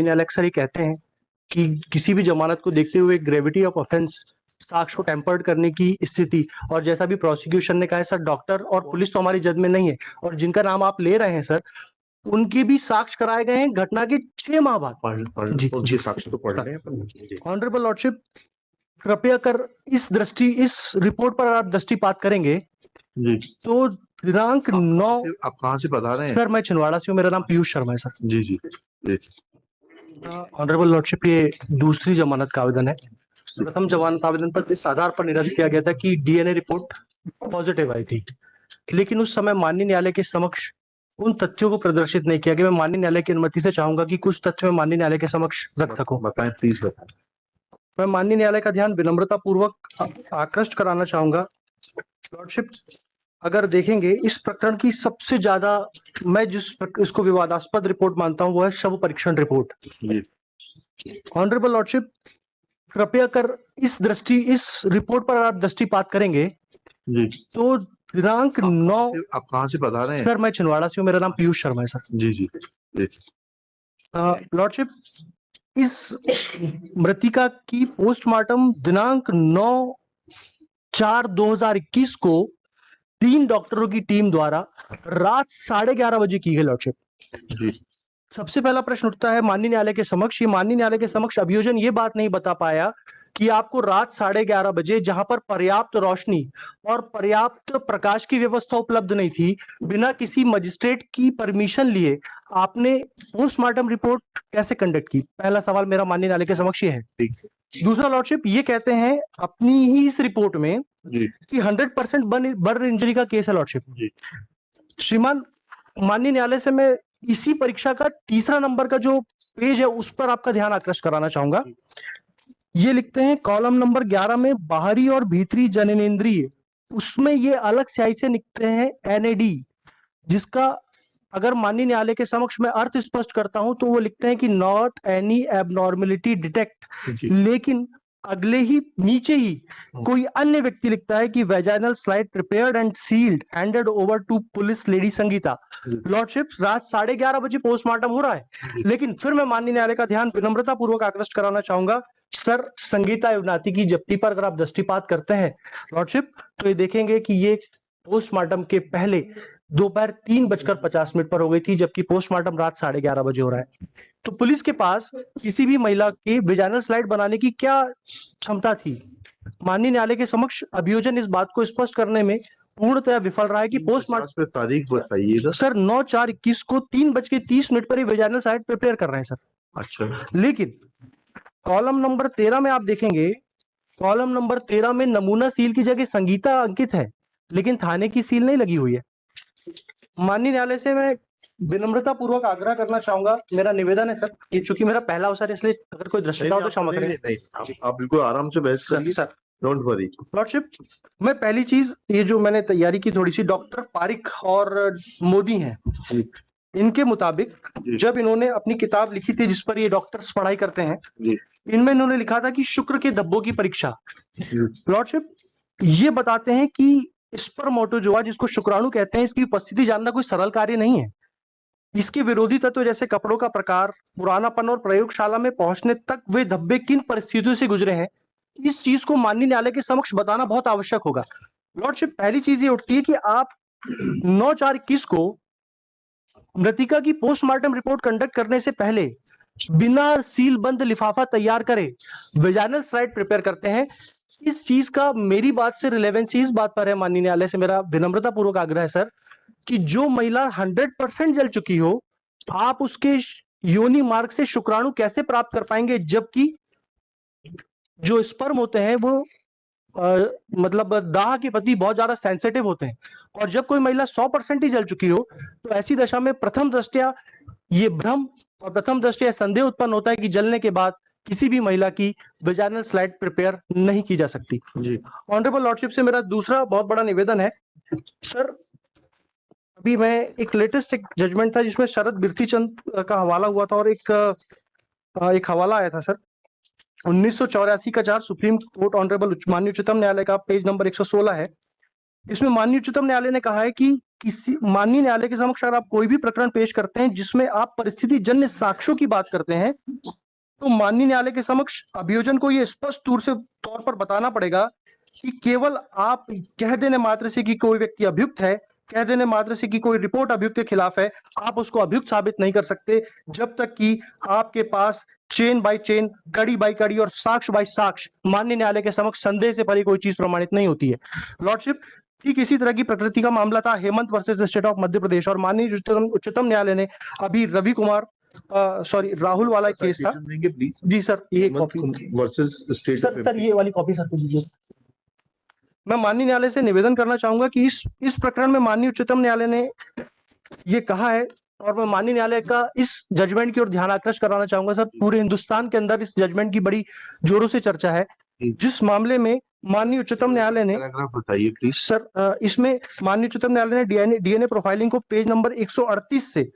न्यायालय अक्सर ये कहते हैं कि किसी भी जमानत को देखते हुए ग्रेविटी ऑफ ऑफेंस, साक्ष्य को टेम्पर्ड करने की स्थिति, और जैसा भी प्रोसिक्यूशन ने कहा है सर, डॉक्टर और पुलिस तो हमारी जद में नहीं है, और जिनका नाम आप ले रहे हैं सर, उनके भी साक्ष्य कराए गए हैं घटना के 6 माह बाद। जी साक्ष्य तो पढ़ रहे हैं। ऑनरेबल लॉर्डशिप, कृपया कर इस रिपोर्ट पर आप दृष्टिपात करेंगे जी। तो दिनांक 9। आप कहाँ से बता रहे हैं? सर मैं छिंदवाड़ा से हूँ, मेरा नाम पीयूष शर्मा है सर। जी जी जी। ऑनरेबल लॉर्डशिप, ये दूसरी जमानत का आवेदन है। प्रथम जमानत आवेदन पर इस आधार पर निरस्त किया गया था कि डीएनए रिपोर्ट पॉजिटिव आई थी, लेकिन उस समय माननीय न्यायालय के समक्ष उन तथ्यों को प्रदर्शित नहीं किया गया। मैं माननीय न्यायालय की अनुमति से चाहूंगा कि कुछ तथ्य मैं माननीय न्यायालय के समक्ष रख सकूं। बताएं, प्लीज बताएं। मैं माननीय न्यायालय का ध्यान विनम्रता पूर्वक आकृष्ट कराना चाहूंगा। लॉर्डशिप, अगर देखेंगे इस प्रकरण की सबसे ज्यादा मैं इसको विवादास्पद रिपोर्ट मानता हूं वो है शव परीक्षण रिपोर्ट। ऑनरेबल लॉर्डशिप, कृपया कर इस रिपोर्ट पर आप दृष्टिपात करेंगे जी। तो दिनांक 9। आप कहाँ से बता रहे हैं? सर मैं छिंदवाड़ा से हूँ, मेरा नाम पीयूष शर्मा है सर। जी जी जी। लॉर्डशिप, इस मृतिका की पोस्टमार्टम दिनांक 9/4/2021 को 3 डॉक्टरों की टीम द्वारा रात 11:30 बजे की गई। लॉर्डशिप, सबसे पहला प्रश्न उठता है माननीय न्यायालय के समक्ष, ये माननीय न्यायालय के समक्ष अभियोजन ये बात नहीं बता पाया कि आपको रात 11:30 बजे, जहां पर पर्याप्त रोशनी और पर्याप्त प्रकाश की व्यवस्था उपलब्ध नहीं थी, बिना किसी मजिस्ट्रेट की परमिशन लिए आपने पोस्टमार्टम रिपोर्ट कैसे कंडक्ट की? पहला सवाल मेरा माननीय न्यायालय के समक्ष ये है। दूसरा लॉर्डशिप, ये कहते हैं अपनी ही इस रिपोर्ट में कि 100% बर्न इंजरी का केस है। लॉर्डशिप, श्रीमान माननीय न्यायालय से मैं इसी परीक्षा का तीसरा नंबर का जो पेज है उस पर आपका ध्यान आकृष्ट कराना चाहूंगा। ये लिखते हैं कॉलम नंबर 11 में बाहरी और भीतरी जननेंद्रिय, उसमें ये अलग स्याही से लिखते हैं एनएडी, जिसका अगर माननीय न्यायालय के समक्ष मैं अर्थ स्पष्ट करता हूं तो वो लिखते हैं कि नॉट एनी एबनॉर्मेलिटी डिटेक्ट, लेकिन अगले ही नीचे ही कोई अन्य व्यक्ति लिखता है कि vaginal slide prepared and sealed handed over to police lady Sangeeta. Lordship, रात 11:30 बजे पोस्टमार्टम हो रहा है, लेकिन फिर मैं माननीय न्यायालय का ध्यान विनम्रता पूर्वक आकृष्ट कराना चाहूंगा सर, संगीता युवनाती की जब्ती पर अगर आप दृष्टिपात करते हैं लॉर्डशिप, तो ये देखेंगे कि ये पोस्टमार्टम के पहले दोपहर 3:50 पर हो गई थी, जबकि पोस्टमार्टम रात 11:30 बजे हो रहा है। तो पुलिस के पास किसी भी महिला के वेजाइनल स्लाइड बनाने की क्या क्षमता थी? माननीय न्यायालय के समक्ष अभियोजन इस बात को स्पष्ट करने में पूर्णतया विफल रहा है कि पोस्टमार्टम तारीख बताइएगा सर। 9/4/21 को 3:30 पर वेजाइनल स्लाइड प्रिपेयर कर रहे हैं सर। अच्छा, लेकिन कॉलम नंबर 13 में आप देखेंगे, कॉलम नंबर 13 में नमूना सील की जगह संगीता अंकित है, लेकिन थाने की सील नहीं लगी हुई है। माननीय न्यायालय से मैं विनम्रता पूर्वक आग्रह करना चाहूंगा, मेरा निवेदन है सर, ये चूंकि मेरा पहला अवसर है इसलिए अगर कोई दृष्टिता हो तो क्षमा करें। आप बिल्कुल आराम से बहस करिए सर, डोंट वरी। लॉर्डशिप, मैं पहली चीज ये जो मैंने तैयारी की थोड़ी सी, डॉक्टर पारिक और मोदी हैं, इनके मुताबिक जब इन्होंने अपनी किताब लिखी थी जिस पर ये डॉक्टर्स पढ़ाई करते हैं, इनमें इन्होंने लिखा था कि शुक्र के धब्बों की परीक्षा। लॉर्डशिप, ये बताते हैं कि स्पर्मेटोजोआ, जिसको शुक्राणु कहते हैं, इसकी उपस्थिति जानना कोई सरल कार्य नहीं है। इसके विरोधी तत्व जैसे कपड़ों का प्रकार, पुरानापन और प्रयोगशाला में पहुंचने तक वे धब्बे किन परिस्थितियों से गुजरे हैं, इस चीज को माननीय न्यायालय के समक्ष बताना बहुत आवश्यक होगा। लॉर्डशिप, पहली चीज ये उठती है कि आप 9/4/21 को मृतिका की पोस्टमार्टम रिपोर्ट कंडक्ट करने से पहले बिना सील बंद लिफाफा तैयार करे वेजाइनल स्लाइड प्रिपेयर करते हैं। इस चीज का मेरी बात से रिलेवेंसी इस बात पर है, माननीय न्यायालय से मेरा विनम्रता पूर्वक आग्रह है सर, कि जो महिला 100% जल चुकी हो, आप उसके योनि मार्ग से शुक्राणु कैसे प्राप्त कर पाएंगे, जबकि जो स्पर्म होते हैं वो मतलब दाह के प्रति बहुत ज्यादा सेंसिटिव होते हैं, और जब कोई महिला 100% ही जल चुकी हो तो ऐसी दशा में प्रथम दृष्टया ये भ्रम और प्रथम दृष्टया संदेह उत्पन्न होता है कि जलने के बाद किसी भी महिला की वेजाइनल स्लाइड प्रिपेयर नहीं की जा सकती। ऑनरेबल लॉर्डशिप से मेरा दूसरा बहुत बड़ा निवेदन है सर, अभी मैं एक लेटेस्ट एक जजमेंट था जिसमें शरद बिरथी चंद का हवाला हुआ था, और एक हवाला आया था सर 1984 का 4 सुप्रीम कोर्ट ऑनरेबल माननीय उच्चतम न्यायालय का, पेज नंबर 116 है। इसमें माननीय उच्चतम न्यायालय ने कहा है कि किसी माननीय न्यायालय के समक्ष अगर आप कोई भी प्रकरण पेश करते हैं जिसमें आप परिस्थिति जन्य साक्ष्यों की बात करते हैं, तो माननीय न्यायालय के समक्ष अभियोजन को यह स्पष्ट तौर पर बताना पड़ेगा कि केवल आप कह देने मात्र से कि कोई व्यक्ति अभियुक्त है, कह देने मात्र से कि कोई रिपोर्ट अभियुक्त के खिलाफ है, आप उसको अभियुक्त साबित नहीं कर सकते जब तक कि आपके पास चेन बाय चेन, कड़ी बाय कड़ी और साक्ष्य बाय साक्ष्य माननीय न्यायालय के समक्ष संदेह से परे कोई चीज प्रमाणित नहीं होती है। लॉर्डशिप, ठीक इसी तरह की प्रकृति का मामला था Hemant versus state of Madhya Pradesh, और माननीय उच्चतम न्यायालय ने अभी रवि कुमार राहुल वाला एक केस था। जी सर, ये कॉपी वर्सेस स्टेट सर ये वाली कॉपी सर को दीजिए। मैं माननीय न्यायालय से निवेदन करना चाहूंगा कि इस प्रकरण में माननीय उच्चतम न्यायालय ने ये कहा है, और मैं माननीय न्यायालय का इस जजमेंट की ओर ध्यान आकर्षित कराना चाहूंगा। सर, पूरे हिंदुस्तान के अंदर इस जजमेंट की बड़ी जोरों से चर्चा है, जिस मामले में माननीय उच्चतम न्यायालय ने, बताइए प्लीज सर, इसमें माननीय उच्चतम न्यायालय ने डीएनए प्रोफाइलिंग को पेज नंबर 138 से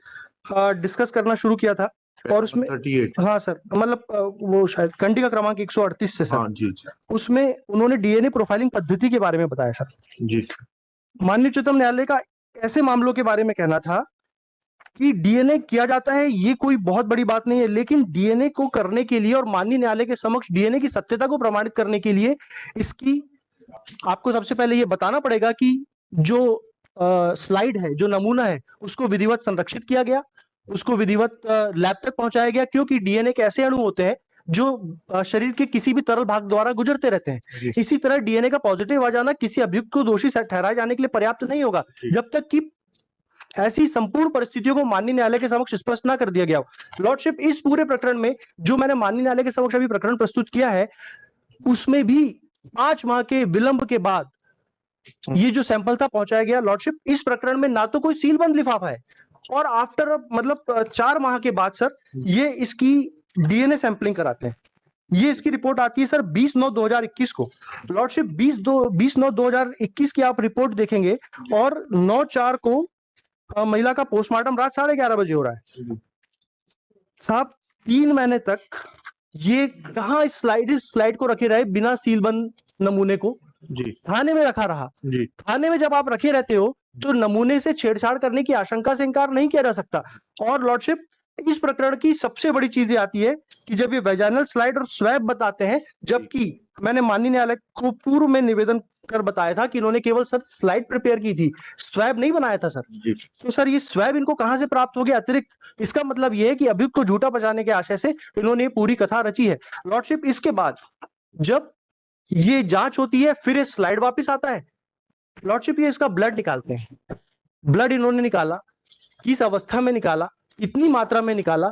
डिस्कस करना शुरू किया था, और उसमें 38 हाँ सर, मतलब वो शायद कंडी का क्रमांक 138 से सर। हाँ जी, उसमें उन्होंने डीएनए प्रोफाइलिंग पद्धति के बारे में बताया सर। जी, माननीय उच्चतम न्यायालय का ऐसे मामलों के बारे में कहना था कि डीएनए किया जाता है, ये कोई बहुत बड़ी बात नहीं है, लेकिन डीएनए को करने के लिए और माननीय न्यायालय के समक्ष डीएनए की सत्यता को प्रमाणित करने के लिए इसकी आपको सबसे पहले ये बताना पड़ेगा कि जो स्लाइड है, जो नमूना है, उसको विधिवत संरक्षित किया गया, उसको विधिवत लैब तक पहुंचाया गया, क्योंकि डीएनए एक ऐसे अणु होते हैं जो शरीर के किसी भी तरल भाग द्वारा गुजरते रहते हैं। इसी तरह डीएनए का पॉजिटिव आ जाना किसी अभियुक्त को दोषी ठहराए जाने के लिए पर्याप्त नहीं होगा जब तक कि ऐसी संपूर्ण परिस्थितियों को माननीय न्यायालय के समक्ष स्पष्ट ना कर दिया गया हो। लॉर्डशिप, इस पूरे प्रकरण में जो मैंने माननीय न्यायालय के समक्ष अभी प्रकरण प्रस्तुत किया है, उसमें भी 5 माह के विलंब के बाद ये जो सैंपल था पहुंचाया गया। लॉर्डशिप, इस प्रकरण में ना तो कोई सीलबंद लिफाफा है, और आफ्टर मतलब 4 माह के बाद सर ये इसकी डीएनए सैंपलिंग कराते हैं। ये इसकी रिपोर्ट आती है सर 20/9/2021 को। लॉर्डशिप, 20/9/2021 की आप रिपोर्ट देखेंगे, और 9/4 को महिला का पोस्टमार्टम रात 11:30 बजे हो रहा है। साहब, 3 महीने तक ये कहां इस स्लाइड को रखे रहे बिना सीलबंद नमूने को? जी, थाने में रखा रहा। जी, थाने में जब आप रखे रहते हो तो नमूने से छेड़छाड़ करने की आशंका से इनकार नहीं किया जा सकता। और लॉर्डशिप, इस प्रकरण की सबसे बड़ी चीज ये आती है कि जब ये वेजाइनल स्लाइड और स्वैब बताते हैं, जबकि मैंने माननीय न्यायालय को पूर्व में निवेदन कर बताया था कि इन्होंने केवल सर स्लाइड प्रिपेयर की थी, स्वैब नहीं बनाया था सर। तो सर ये स्वैब इनको कहां से प्राप्त हो गया अतिरिक्त? इसका मतलब ये है कि अभियुक्त को झूठा बचाने के आशय से इन्होंने पूरी कथा रची है। लॉर्डशिप, इसके बाद जब ये जांच होती है, फिर ये स्लाइड वापस आता है। लॉर्डशिप, ये इसका ब्लड निकालते हैं। ब्लड इन्होंने निकाला, किस अवस्था में निकाला, कितनी मात्रा में निकाला,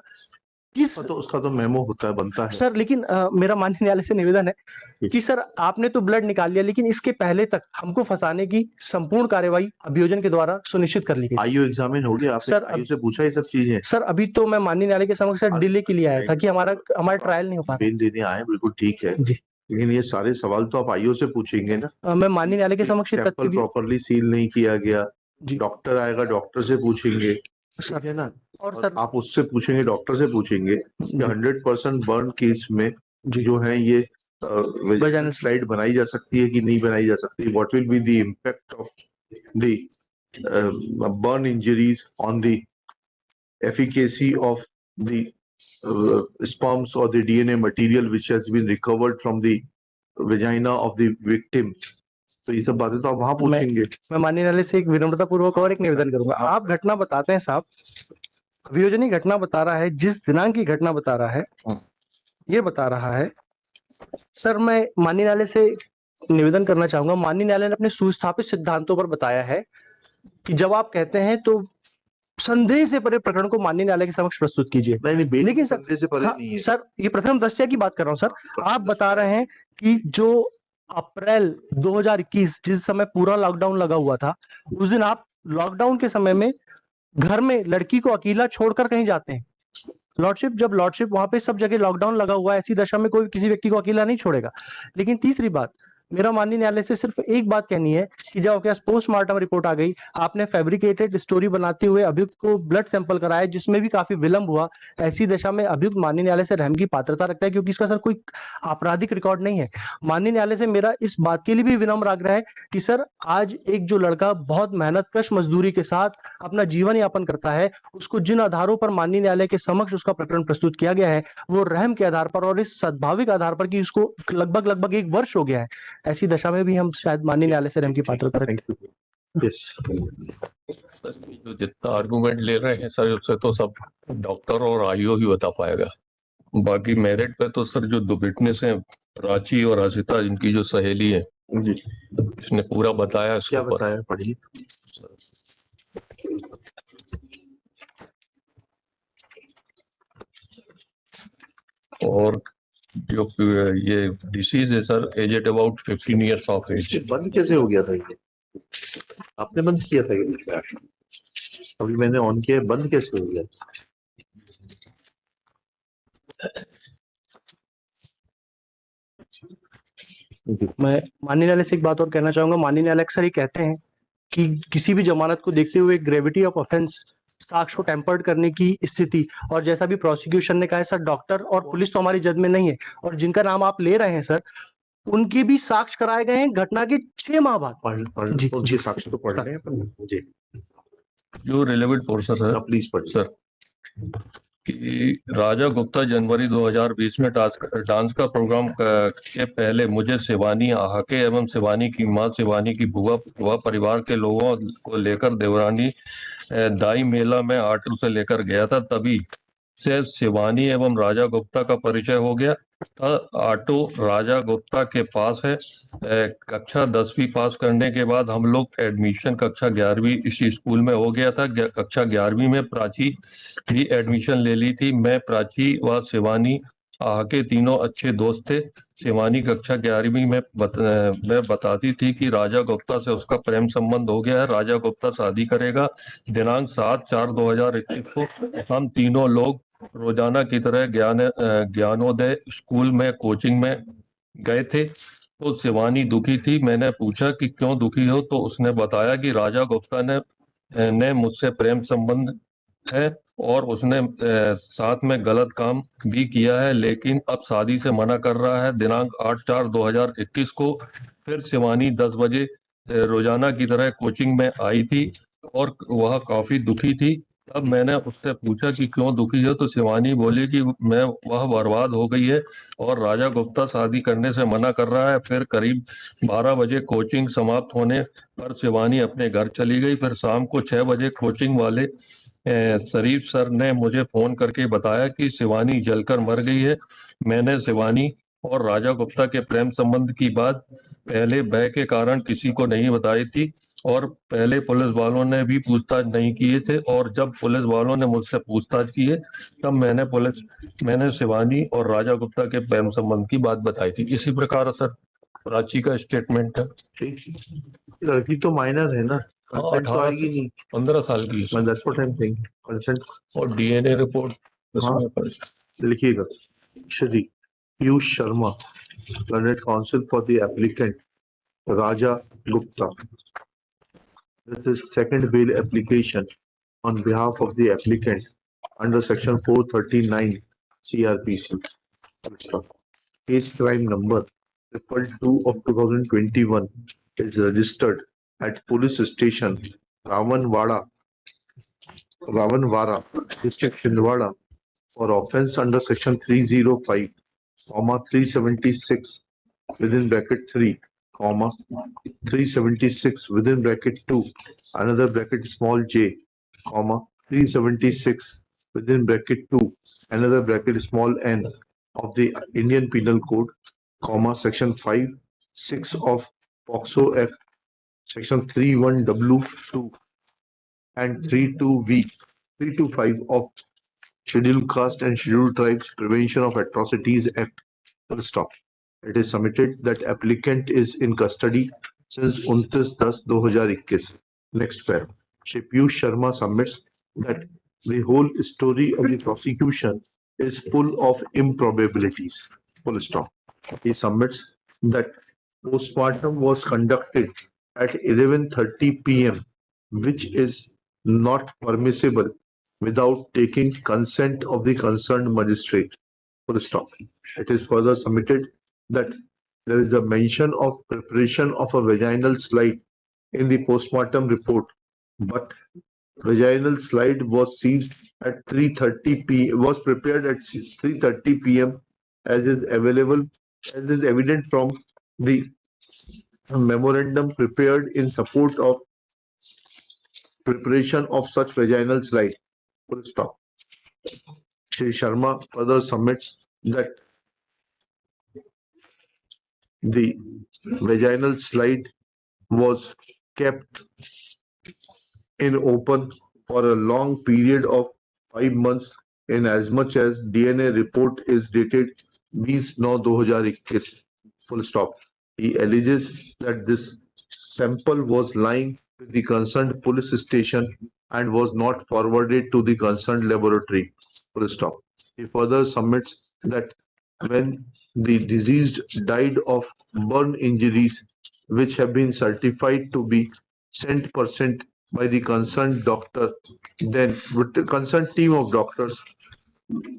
किस तो उसका तो मेमो होता है, बनता है सर। लेकिन मेरा माननीय न्यायालय से निवेदन है कि सर आपने तो ब्लड निकाल लिया, लेकिन इसके पहले तक हमको फंसाने की संपूर्ण कार्यवाही अभियोजन के द्वारा सुनिश्चित कर ली गई। आईओ एग्जामिन हो गया आपने? सर, आईओ से पूछा ये सब चीजें? सर अभी तो मैं माननीय न्यायालय के समक्ष डिले के लिए आया था कि हमारा ट्रायल नहीं हो पा बेल देने आए, बिल्कुल ठीक है जी, लेकिन ये सारे सवाल तो आप आईओ से पूछेंगे ना। मैं माननीय न्यायालय के समक्ष सैंपल प्रॉपर्ली सील नहीं किया गया, डॉक्टर आएगा, डॉक्टर से पूछेंगे, ठीक है ना। और सर आप उससे पूछेंगे, डॉक्टर से पूछेंगे कि 100% बर्न केस में जो है ये स्लाइड बनाई जा सकती है कि नहीं बनाई जा सकती, what will be the impact of the burn injuries on the efficacy of the sperms or the DNA material which has been recovered from the vagina of the victim। तो ये सब बातें तो आप वहां पूछेंगे। मैं माननीय न्यायालय से एक विनम्रता पूर्वक और एक निवेदन करूंगा। आप घटना बताते हैं साहब, अभियोजन घटना बता रहा है, जिस दिनांक की घटना बता रहा है, ये बता रहा है सर। मैं माननीय न्यायालय से निवेदन करना चाहूंगा, माननीय न्यायालय ने अपने सुस्थापित सिद्धांतों पर बताया है कि जब आप कहते हैं तो संदेह से परे प्रकरण को माननीय न्यायालय के समक्ष प्रस्तुत कीजिए। लेकिन सर, संदेह से परे नहीं है सर, ये प्रथम दृष्टया की बात कर रहा हूं सर। आप बता रहे हैं कि जो अप्रैल 2021 जिस समय पूरा लॉकडाउन लगा हुआ था, उस दिन आप लॉकडाउन के समय में घर में लड़की को अकेला छोड़कर कहीं जाते हैं। लॉर्डशिप, जब लॉर्डशिप वहां पे सब जगह लॉकडाउन लगा हुआ है, ऐसी दशा में कोई किसी व्यक्ति को अकेला नहीं छोड़ेगा। लेकिन तीसरी बात, मेरा माननीय न्यायालय से सिर्फ एक बात कहनी है कि जब आपके पास पोस्टमार्टम रिपोर्ट आ गई, आपने फैब्रिकेटेड स्टोरी बनाते हुए अभियुक्त को ब्लड सैंपल कराया जिसमें भी काफी विलंब हुआ। ऐसी दशा में अभियुक्त माननीय न्यायालय से रहम की पात्रता रखता है क्योंकि इसका सर कोई आपराधिक रिकॉर्ड नहीं है। माननीय न्यायालय से मेरा इस बात के लिए भी विनम्र आग्रह है कि सर आज एक जो लड़का बहुत मेहनतकश मजदूरी के साथ अपना जीवन यापन करता है, उसको जिन आधारों पर माननीय न्यायालय के समक्ष उसका प्रकरण प्रस्तुत किया गया है, वो रहम के आधार पर और इस सद्भाविक आधार पर कि उसको लगभग 1 वर्ष हो गया है। ऐसी दशा में भी हम शायद माननीय न्यायालय से रहम की पात्रता रखते हैं। जो जितना आर्गुमेंट ले रहे हैं सर, उससे तो सब डॉक्टर और आईओ ही बता पाएगा। बाकी मेरिट पे तो सर जो दो विटनेस हैं, प्राची और हसिता, इनकी जो सहेली है, इसने पूरा बताया। क्या बताया, पढ़िए। और जो ये डिसीज है sir, aged about 15 years of age. बंद कैसे हो गया था ये? आपने बंद किया था ये? अभी मैंने ऑन किया, बंद कैसे हो गया? मैं माननीय न्यायालय से एक बात और कहना चाहूंगा। माननीय न्यायालय अक्सर ही कहते हैं कि किसी भी जमानत को देखते हुए ग्रेविटी ऑफ ऑफेंस, साक्ष्य को टेम्पर्ड करने की स्थिति, और जैसा भी प्रोसिक्यूशन ने कहा है सर, डॉक्टर और पुलिस तो हमारी जद में नहीं है, और जिनका नाम आप ले रहे हैं सर, उनके भी साक्ष्य कराए गए हैं घटना के 6 माह बाद। जी साक्ष्य तो पढ़ रहे हैं जी। जो रिलेवेंट पोर्शन है प्लीज पढ़ सर, कि राजा गुप्ता जनवरी 2020 में डांस का प्रोग्राम के पहले मुझे शिवानी आहाके एवं शिवानी की मां शिवानी की बुआ परिवार के लोगों को लेकर देवरानी दाई मेला में ऑटो से लेकर गया था। तभी से शिवानी एवं राजा गुप्ता का परिचय हो गया था। ऑटो राजा गुप्ता के पास है। कक्षा 10वीं पास करने के बाद हम लोग एडमिशन कक्षा 11वीं इस स्कूल में हो गया था। कक्षा 11वीं में प्राची भी एडमिशन ले ली थी। मैं, प्राची व शिवानी आके तीनों अच्छे दोस्त थे। शिवानी कक्षा 11वीं में बताती थी कि राजा गुप्ता से उसका प्रेम संबंध हो गया है, राजा गुप्ता शादी करेगा। दिनांक 7/4/2021 को हम तीनों लोग रोजाना की तरह ज्ञानोदय स्कूल में कोचिंग में गए थे। तो शिवानी दुखी थी। मैंने पूछा कि क्यों दुखी हो, तो उसने बताया कि राजा गुप्ता ने मुझसे प्रेम संबंध है और उसने साथ में गलत काम भी किया है, लेकिन अब शादी से मना कर रहा है। दिनांक 8/4/2021 को फिर शिवानी 10 बजे रोजाना की तरह कोचिंग में आई थी और वह काफी दुखी थी। तब मैंने उससे पूछा कि क्यों दुखी हो, तो शिवानी बोली कि वह बर्बाद हो गई है और राजा गुप्ता शादी करने से मना कर रहा है। फिर करीब 12 बजे कोचिंग समाप्त होने पर शिवानी अपने घर चली गई। फिर शाम को 6 बजे कोचिंग वाले शरीफ सर ने मुझे फोन करके बताया कि शिवानी जलकर मर गई है। मैंने शिवानी और राजा गुप्ता के प्रेम संबंध की बात पहले भय के कारण किसी को नहीं बताई थी और पहले पुलिस वालों ने भी पूछताछ नहीं किए थे, और जब पुलिस वालों ने मुझसे पूछताछ की है तब मैंने शिवानी और राजा गुप्ता के प्रेम संबंध की बात बताई थी। इसी प्रकार सर प्राची का स्टेटमेंट है। लड़की तो माइनर है ना, 18 से 15 साल की है। That's what I'm saying. Consent और डीएनए रिपोर्ट लिखिएगा। Shri Piyush Sharma, learned counsel for the applicant Raja Gupta. This is second bail application on behalf of the applicant under section 439 CRPC. Case crime number 222 of 2021 is registered at police station Ravanwara, district Chhindwara, for offence under section 305, 376 within bracket 3, 376 within bracket 2, another bracket small j, 376 within bracket 2, another bracket small n of the Indian Penal Code, section 5(6) of POXO Act, section 31W2 and 325 of Scheduled Caste and Scheduled Tribes Prevention of Atrocities Act. Full stop. It is submitted that applicant is in custody since 29/10/2021. Next paragraph. Shri Piyush Sharma submits that the whole story of the prosecution is full of improbabilities. Full stop. He submits that postmortem was conducted at 11:30 p.m., which is not permissible without taking consent of the concerned magistrate. Full stop. It is further submitted that there is a mention of preparation of a vaginal slide in the postmortem report, but vaginal slide was seized at 3:30 p.m. was prepared at 3:30 p.m. as is evident from the memorandum prepared in support of preparation of such vaginal slide. Full stop. Shri Sharma further submits that the vaginal slide was kept in open for a long period of 5 months in as much as DNA report is dated 20/9/2021. Full stop. He alleges that this sample was lying with the concerned police station and was not forwarded to the concerned laboratory. Full stop. He further submits that when the deceased died of burn injuries which have been certified to be 100% by the concerned doctor, then with the concerned team of doctors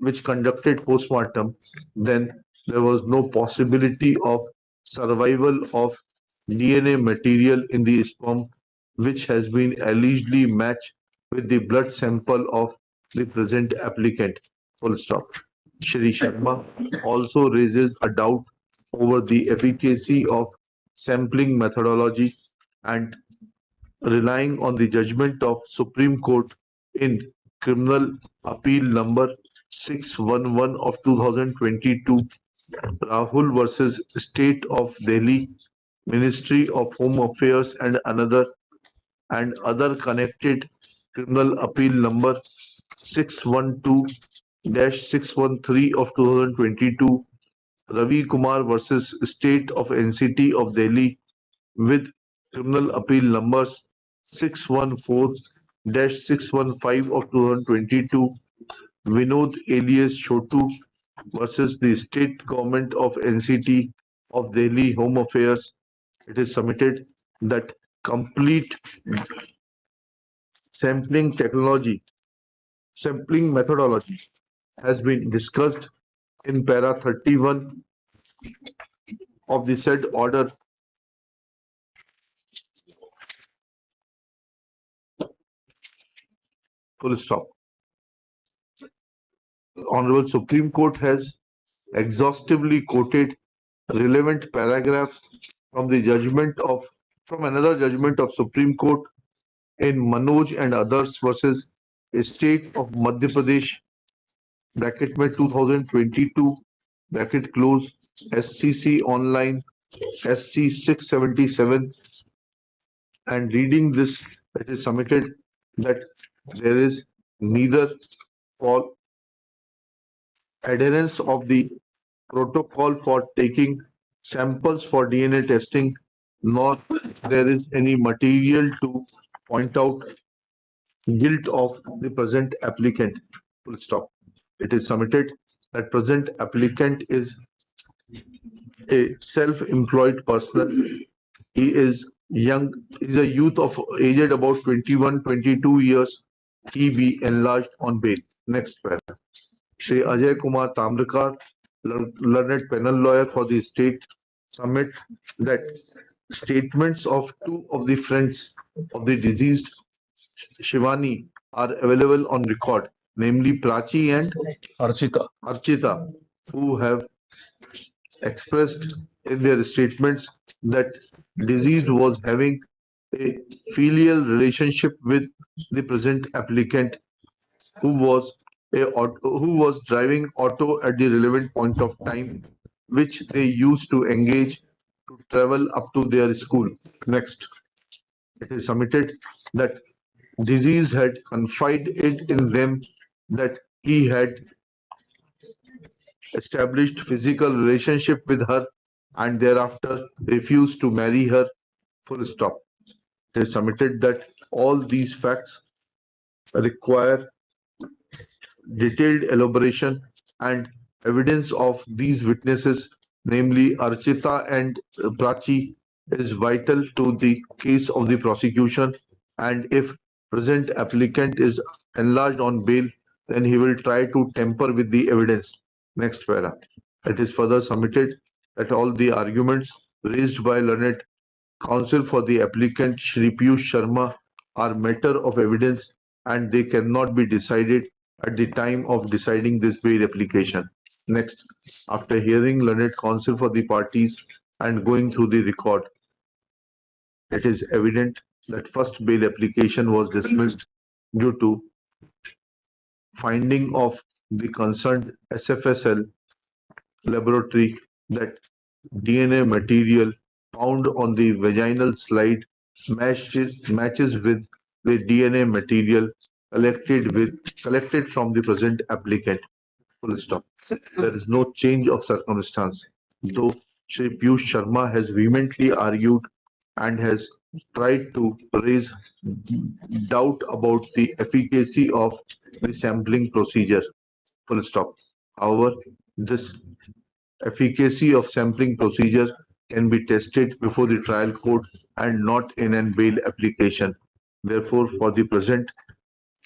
which conducted postmortem, then there was no possibility of survival of DNA material in the sperm, which has been allegedly matched with the blood sample of the present applicant. Full stop. Shri Sharma also raises a doubt over the efficacy of sampling methodology and relying on the judgment of Supreme Court in Criminal Appeal number 611 of 2022, Rahul versus State of Delhi, Ministry of Home Affairs and other connected Criminal Appeal number 612-613 of 2022, Ravi Kumar versus State of NCT of Delhi with Criminal Appeal numbers 614-615 of 2022, Vinod alias Chotu versus the State Government of NCT of Delhi Home Affairs. It is submitted that complete sampling methodology has been discussed in para 31 of the said order. Full stop. Honorable Supreme Court has exhaustively quoted relevant paragraphs from another judgment of Supreme Court in Manoj and others versus State of Madhya Pradesh bracket में 2022 bracket close SCC online SC 677, and reading this, it is submitted that there is neither for adherence of the protocol for taking samples for DNA testing, nor there is any material to point out guilt of the present applicant. Full stop. It is submitted that present applicant is a self-employed person. He is young, is a youth of aged about 21-22 years. He be enlarged on bail. Next paragraph. Shri Ajay Kumar Tamrakar, learned penal lawyer for the state, submit that statements of two of the friends of the deceased Shivani are available on record, namely Prachi and Archita, who have expressed in their statements that deceased was having a filial relationship with the present applicant, who was driving auto at the relevant point of time, which they used to engage to travel up to their school. Next, it is submitted that deceased had confided in them that he had established physical relationship with her and thereafter refused to marry her. Full stop. It is submitted that all these facts require detailed elaboration and evidence of these witnesses namely Archita and Prachi, is vital to the case of the prosecution, and if present applicant is enlarged on bail, then he will try to tamper with the evidence. Next para. It is further submitted that all the arguments raised by learned counsel for the applicant Shri Piyush Sharma are matter of evidence and they cannot be decided at the time of deciding this bail application. Next, after hearing learned counsel for the parties and going through the record, it is evident that first bail application was dismissed due to finding of the concerned SFSL laboratory that DNA material found on the vaginal slide matches with the DNA material collected from the present applicant. Full stop. There is no change of circumstance. Though Shri Piyush Sharma has vehemently argued and has tried to raise doubt about the efficacy of the sampling procedure. Full stop. However, this efficacy of sampling procedure can be tested before the trial court and not in an bail application. Therefore, for the present,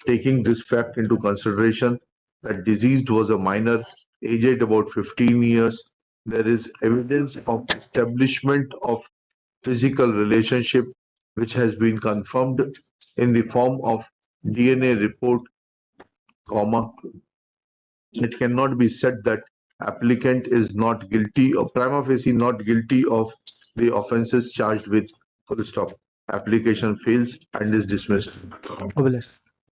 taking this fact into consideration that deceased was a minor aged about 15 years, there is evidence of establishment of physical relationship which has been confirmed in the form of DNA report, it cannot be said that applicant is not guilty or prima facie not guilty of the offences charged with. Full stop. Application fails and is dismissed. Obelisk.